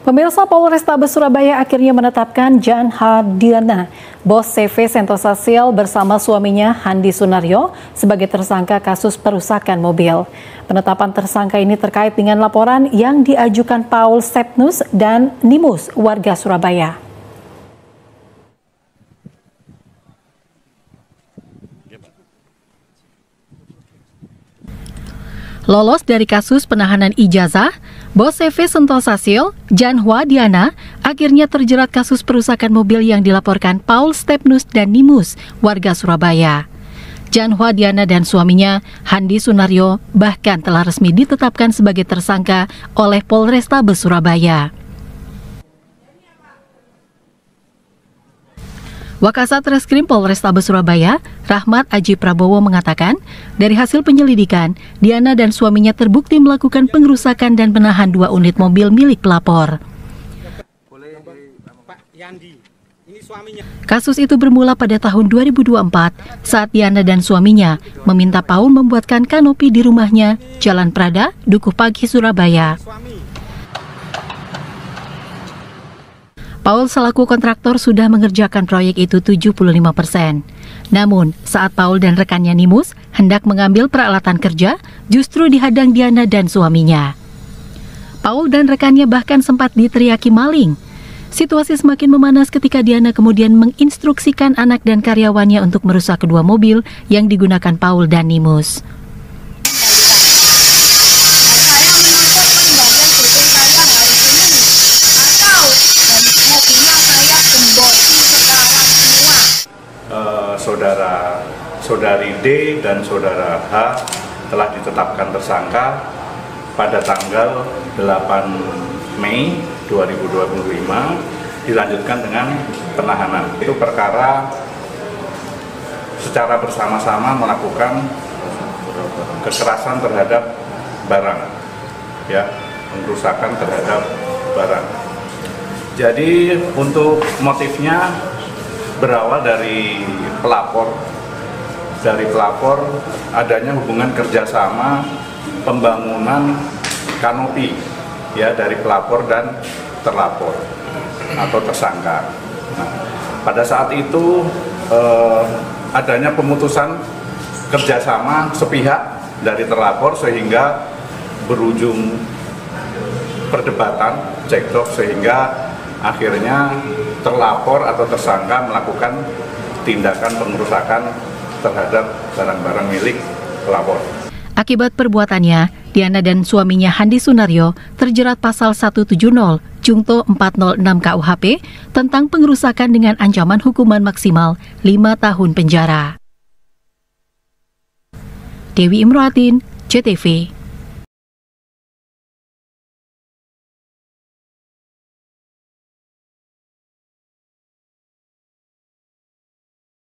Pemirsa, Polrestabes Surabaya akhirnya menetapkan Jan Hardiana, bos CV Sentosa Steel bersama suaminya Handi Sunaryo sebagai tersangka kasus perusakan mobil. Penetapan tersangka ini terkait dengan laporan yang diajukan Paul Stepnus dan Nimus, warga Surabaya. Lolos dari kasus penahanan ijazah, bos CV Sentosa Steel, Jan Hardiana, akhirnya terjerat kasus perusakan mobil yang dilaporkan Paul Stepnus dan Nimus, warga Surabaya. Jan Hardiana dan suaminya, Handi Sunaryo, bahkan telah resmi ditetapkan sebagai tersangka oleh Polrestabes Surabaya. Wakasat Reskrim Polrestabes Surabaya, Rahmat Aji Prabowo mengatakan, dari hasil penyelidikan, Diana dan suaminya terbukti melakukan pengerusakan dan menahan 2 unit mobil milik pelapor. Kasus itu bermula pada tahun 2024 saat Diana dan suaminya meminta Paul membuatkan kanopi di rumahnya, Jalan Prada, Dukuh Pagi, Surabaya. Paul selaku kontraktor sudah mengerjakan proyek itu 75%. Namun, saat Paul dan rekannya Nimus hendak mengambil peralatan kerja, justru dihadang Diana dan suaminya. Paul dan rekannya bahkan sempat diteriaki maling. Situasi semakin memanas ketika Diana kemudian menginstruksikan anak dan karyawannya untuk merusak kedua mobil yang digunakan Paul dan Nimus. Saudari D dan saudara H telah ditetapkan tersangka pada tanggal 8 Mei 2025, dilanjutkan dengan penahanan. Itu perkara secara bersama-sama melakukan kekerasan terhadap barang, ya, pengerusakan terhadap barang. Jadi untuk motifnya berawal dari pelapor. Dari pelapor adanya hubungan kerjasama pembangunan kanopi, ya, dari pelapor dan terlapor atau tersangka. Nah, pada saat itu adanya pemutusan kerjasama sepihak dari terlapor sehingga berujung perdebatan, cekcok, sehingga akhirnya terlapor atau tersangka melakukan tindakan pengerusakan terhadap barang-barang milik pelapor. Akibat perbuatannya, Diana dan suaminya Handi Sunaryo terjerat pasal 170 Jungto 406 KUHP tentang pengerusakan dengan ancaman hukuman maksimal 5 tahun penjara. Dewi Imroatin, JTV.